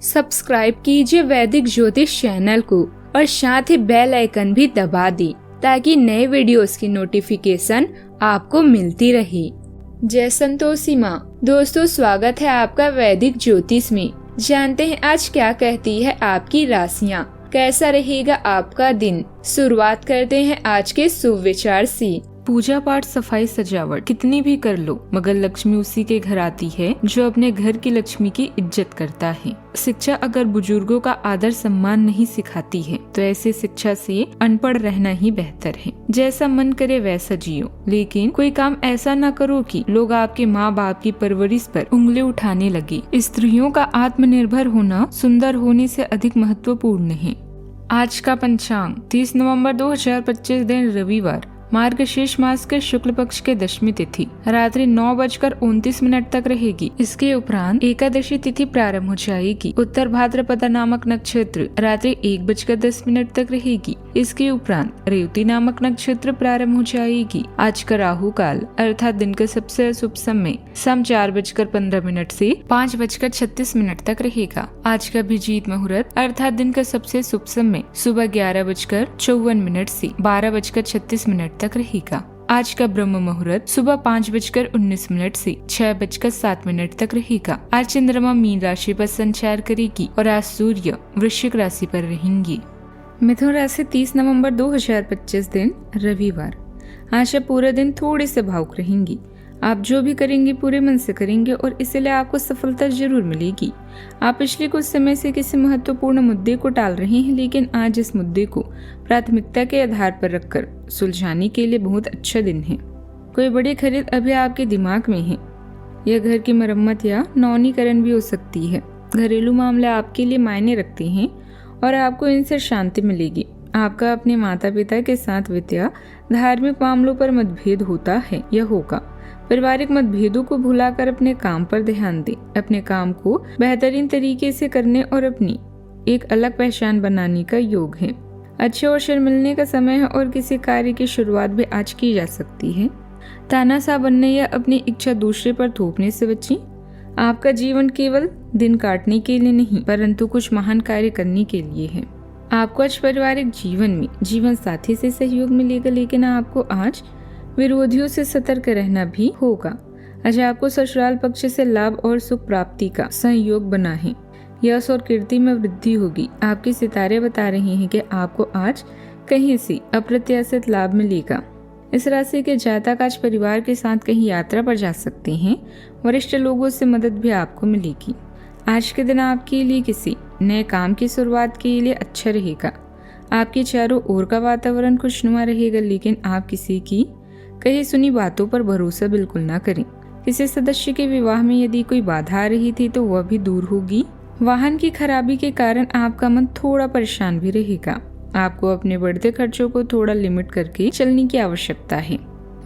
Subscribe कीजिए वैदिक ज्योतिष चैनल को और साथ ही बेल आइकन भी दबा दी ताकि नए वीडियोस की नोटिफिकेशन आपको मिलती रहे। जय संतोषी माँ। दोस्तों, स्वागत है आपका वैदिक ज्योतिष में। जानते हैं आज क्या कहती है आपकी राशियाँ, कैसा रहेगा आपका दिन। शुरुआत करते हैं आज के शुभ विचार से। पूजा पाठ, सफाई, सजावट कितनी भी कर लो मगर लक्ष्मी उसी के घर आती है जो अपने घर की लक्ष्मी की इज्जत करता है। शिक्षा अगर बुजुर्गों का आदर सम्मान नहीं सिखाती है तो ऐसे शिक्षा से अनपढ़ रहना ही बेहतर है। जैसा मन करे वैसा जियो, लेकिन कोई काम ऐसा ना करो कि लोग आपके माँ बाप की परवरिश पर उंगली उठाने लगे। स्त्रियों का आत्मनिर्भर होना सुंदर होने से अधिक महत्वपूर्ण है। आज का पंचांग 30 नवंबर 2025 दिन रविवार, मार्गशीर्ष मास के शुक्ल पक्ष के दशमी तिथि रात्रि 9:29 तक रहेगी। इसके उपरांत एकादशी तिथि प्रारंभ हो जाएगी। उत्तर भाद्रपद नामक नक्षत्र रात्रि 1:10 तक रहेगी। इसके उपरांत रेवती नामक नक्षत्र प्रारंभ हो जाएगी। आज का राहु काल अर्थात दिन का सबसे अशुभ समय शाम 4:15 से 5:36 तक रहेगा। आज का अभिजीत मुहूर्त अर्थात दिन का सबसे शुभ समय सुबह 11:54 से 12:36 तक रहेगा। आज का ब्रह्म मुहूर्त सुबह 5:19 से 6:07 तक रहेगा। आज चंद्रमा मीन राशि पर संचार करेगी और आज सूर्य वृश्चिक राशि पर रहेंगी। मिथुन राशि 30 नवंबर 2025 दिन रविवार। आज आप पूरा दिन थोड़े से भावुक रहेंगी। आप जो भी करेंगे पूरे मन से करेंगे और इसलिए आपको सफलता जरूर मिलेगी। आप पिछले कुछ समय से किसी महत्वपूर्ण मुद्दे को टाल रहे हैं, लेकिन आज इस मुद्दे को प्राथमिकता के आधार पर रखकर सुलझाने के लिए बहुत अच्छा दिन है। कोई बड़ी खरीद अभी आपके दिमाग में है। यह घर की मरम्मत या नवीनीकरण भी हो सकती है। घरेलू मामले आपके लिए मायने रखते हैं और आपको इनसे शांति मिलेगी। आपका अपने माता पिता के साथ वित्तीय धार्मिक मामलों पर मतभेद होता है या होगा। पारिवारिक मतभेदों को भुलाकर अपने काम पर ध्यान दें। अपने काम को बेहतरीन तरीके से करने और अपनी एक अलग पहचान बनाने का योग है। अच्छे अवसर मिलने का समय है और किसी कार्य की शुरुआत भी आज की जा सकती है। तानाशाह बनने या अपनी इच्छा दूसरे पर थोपने से बचें। आपका जीवन केवल दिन काटने के लिए नहीं परंतु कुछ महान कार्य करने के लिए है। आपको आज पारिवारिक जीवन में जीवन साथी से सहयोग मिलेगा, लेकिन आपको आज विरोधियों से सतर्क रहना भी होगा। आज आपको ससुराल पक्ष से लाभ और सुख प्राप्ति का संयोग बना है। यश और कीर्ति में वृद्धि होगी। आपके सितारे बता रहे हैं कि आपको आज कहीं से अप्रत्याशित लाभ मिलेगा। इस राशि के जातक आज परिवार के साथ कहीं यात्रा पर जा सकते हैं। वरिष्ठ लोगों से मदद भी आपको मिलेगी। आज के दिन आपके लिए किसी नए काम की शुरुआत के लिए अच्छा रहेगा। आपके चारों ओर का वातावरण खुशनुमा रहेगा, लेकिन आप किसी की कही सुनी बातों पर भरोसा बिल्कुल ना करें। किसी सदस्य के विवाह में यदि कोई बाधा आ रही थी तो वह भी दूर होगी। वाहन की खराबी के कारण आपका मन थोड़ा परेशान भी रहेगा। आपको अपने बढ़ते खर्चों को थोड़ा लिमिट करके चलने की आवश्यकता है।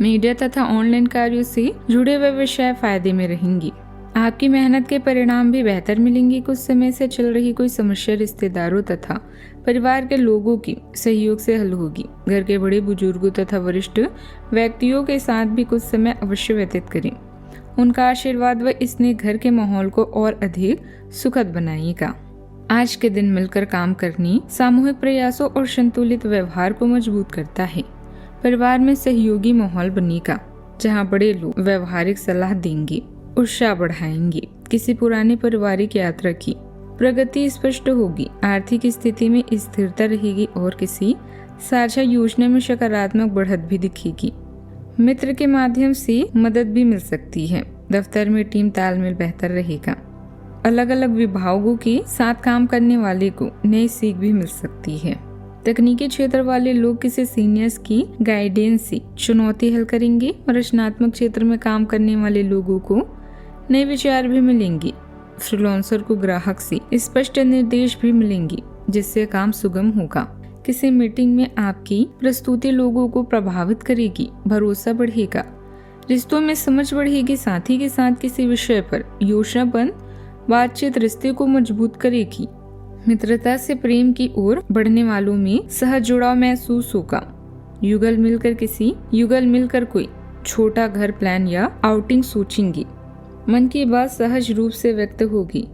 मीडिया तथा ऑनलाइन कार्यों से जुड़े हुए विषय फायदे में रहेंगी। आपकी मेहनत के परिणाम भी बेहतर मिलेंगे। कुछ समय से चल रही कोई समस्या रिश्तेदारों तथा परिवार के लोगों की सहयोग से हल होगी। घर के बड़े बुजुर्गों तथा वरिष्ठ व्यक्तियों के साथ भी कुछ समय अवश्य व्यतीत करें। उनका आशीर्वाद व स्नेह घर के माहौल को और अधिक सुखद बनाएगा। आज के दिन मिलकर काम करने, सामूहिक प्रयासों और संतुलित व्यवहार को मजबूत करता है। परिवार में सहयोगी माहौल बनेगा जहाँ बड़े लोग व्यवहारिक सलाह देंगे, उत्साह बढ़ाएंगे। किसी पुरानी पारिवारिक यात्रा की प्रगति स्पष्ट होगी। आर्थिक स्थिति में स्थिरता रहेगी और किसी साझा योजना में सकारात्मक बढ़त भी दिखेगी। मित्र के माध्यम से मदद भी मिल सकती है। दफ्तर में टीम तालमेल बेहतर रहेगा। अलग अलग विभागों के साथ काम करने वाले को नई सीख भी मिल सकती है। तकनीकी क्षेत्र वाले लोग किसी सीनियर्स की गाइडेंस से चुनौती हल करेंगे और रचनात्मक क्षेत्र में काम करने वाले लोगों को नए विचार भी मिलेंगे। फ्रीलांसर को ग्राहक से स्पष्ट निर्देश भी मिलेंगे जिससे काम सुगम होगा। किसी मीटिंग में आपकी प्रस्तुति लोगों को प्रभावित करेगी। भरोसा बढ़ेगा। रिश्तों में समझ बढ़ेगी। साथी के साथ किसी विषय पर योजनाबद्ध बातचीत रिश्ते को मजबूत करेगी। मित्रता से प्रेम की ओर बढ़ने वालों में सहज जुड़ाव महसूस होगा। युगल मिलकर कोई छोटा घर प्लान या आउटिंग सोचेंगे। मन की बात सहज रूप से व्यक्त होगी।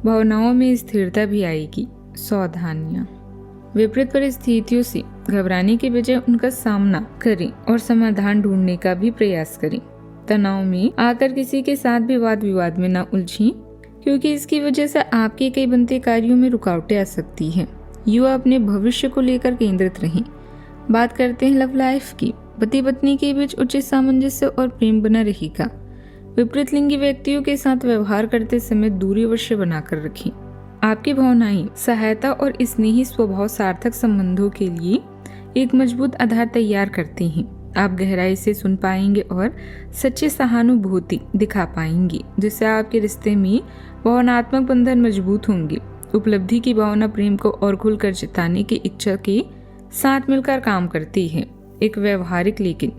भावनाओं में स्थिरता भी आएगी। सावधानियां, विपरीत परिस्थितियों से घबराने के बजाय उनका सामना करें और समाधान ढूंढने का भी प्रयास करें। तनाव में आकर किसी के साथ भी वाद विवाद में न उलझें, क्योंकि इसकी वजह से आपके कई बनते कार्यों में रुकावटें आ सकती हैं। युवा अपने भविष्य को लेकर केंद्रित रहें। बात करते हैं लव लाइफ की। पति पत्नी के बीच उचित सामंजस्य और प्रेम बना रहेगा। विपरीत लिंगी व्यक्तियों के साथ व्यवहार करते समय दूरी अवश्य बनाकर रखें। आपकी भावनाएं सहायता और स्नेही स्वभाव सार्थक संबंधों के लिए एक मजबूत आधार तैयार करते हैं। आप गहराई से सुन पाएंगे और सच्ची सहानुभूति दिखा पाएंगे, जिससे आपके रिश्ते में भावनात्मक बंधन मजबूत होंगे। उपलब्धि की भावना प्रेम को और खुलकर जताने की इच्छा के साथ मिलकर काम करती है। एक व्यवहारिक लेकिन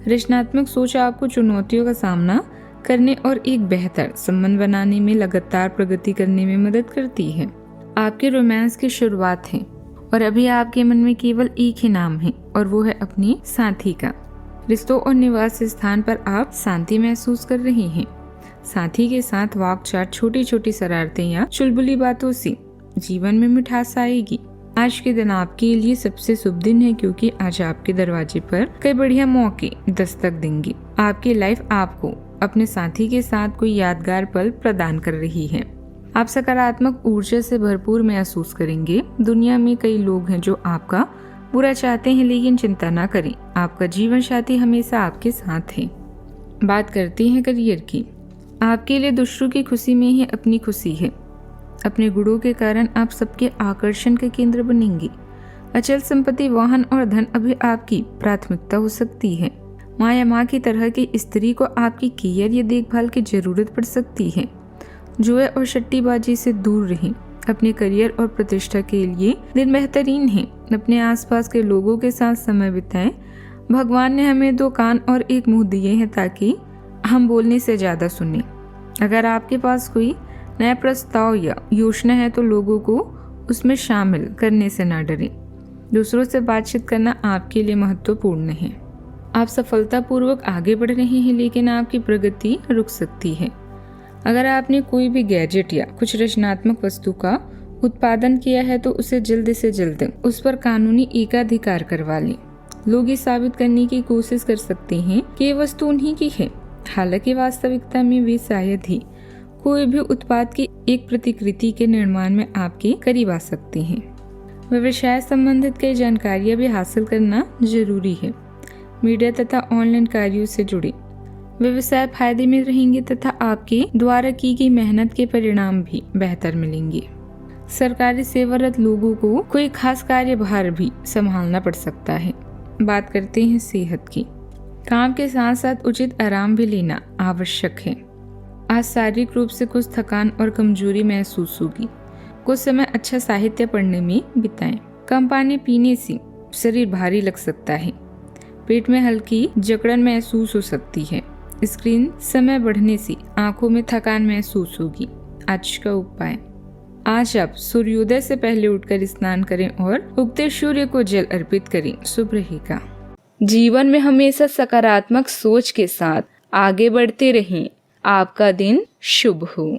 रचनात्मक सोच आपको चुनौतियों का सामना करने और एक बेहतर संबंध बनाने में लगातार प्रगति करने में मदद करती है। आपके रोमांस की शुरुआत है और अभी आपके मन में केवल एक ही नाम है और वो है अपने साथी का। रिश्तों और निवास स्थान पर आप शांति महसूस कर रहे हैं। साथी के साथ वाकचात, छोटी छोटी शरारतें या चुलबुली बातों से जीवन में मिठास आएगी। आज के दिन आपके लिए सबसे शुभ दिन है, क्योंकि आज आपके दरवाजे पर कई बढ़िया मौके दस्तक देंगे। आपकी लाइफ आपको अपने साथी के साथ कोई यादगार पल प्रदान कर रही है। आप सकारात्मक ऊर्जा से भरपूर महसूस करेंगे। दुनिया में कई लोग हैं जो आपका बुरा चाहते हैं, लेकिन चिंता ना करें, आपका जीवन साथी हमेशा आपके साथ है। बात करते हैं करियर की। आपके लिए दूसरों की खुशी में ही अपनी खुशी है। अपने गुणों के कारण आप सबके आकर्षण के केंद्र बनेंगे। अचल संपत्ति, वाहन और धन अभी आपकी प्राथमिकता हो सकती है। माँ या माँ की तरह की स्त्री को आपकी केयर या देखभाल की जरूरत पड़ सकती है। जुए और सट्टीबाजी से दूर रहें। अपने करियर और प्रतिष्ठा के लिए दिन बेहतरीन है। अपने आसपास के लोगों के साथ समय बिताएं। भगवान ने हमें 2 कान और 1 मुंह दिए हैं ताकि हम बोलने से ज्यादा सुने। अगर आपके पास कोई नया प्रस्ताव या योजना है तो लोगों को उसमें शामिल करने से ना डरें। दूसरों से बातचीत करना आपके लिए महत्वपूर्ण है। आप सफलतापूर्वक आगे बढ़ रहे हैं, लेकिन आपकी प्रगति रुक सकती है। अगर आपने कोई भी गैजेट या कुछ रचनात्मक वस्तु का उत्पादन किया है तो उसे जल्द से जल्द उस पर कानूनी एकाधिकार करवा लें। लोग ये साबित करने की कोशिश कर सकते हैं कि ये वस्तु उन्हीं की है, हालांकि वास्तविकता में वे शायद ही कोई भी उत्पाद की एक प्रतिकृति के निर्माण में आपके करीब आ सकते हैं। व्यवसाय संबंधित कई जानकारियां भी हासिल करना जरूरी है। मीडिया तथा ऑनलाइन कार्यों से जुड़े व्यवसाय फायदे में रहेंगे तथा आपके द्वारा की गई मेहनत के परिणाम भी बेहतर मिलेंगे। सरकारी सेवारत लोगों को कोई खास कार्यभार भी संभालना पड़ सकता है। बात करते हैं सेहत की। काम के साथ साथ उचित आराम भी लेना आवश्यक है। आज शारीरिक रूप से कुछ थकान और कमजोरी महसूस होगी। कुछ समय अच्छा साहित्य पढ़ने में बिताएं। कम पानी पीने से शरीर भारी लग सकता है। पेट में हल्की जकड़न महसूस हो सकती है। स्क्रीन समय बढ़ने से आंखों में थकान महसूस होगी। आज का उपाय, आज आप सूर्योदय से पहले उठकर स्नान करें और उगते सूर्य को जल अर्पित करें। शुभ रहेगा। जीवन में हमेशा सकारात्मक सोच के साथ आगे बढ़ते रहें। आपका दिन शुभ हो।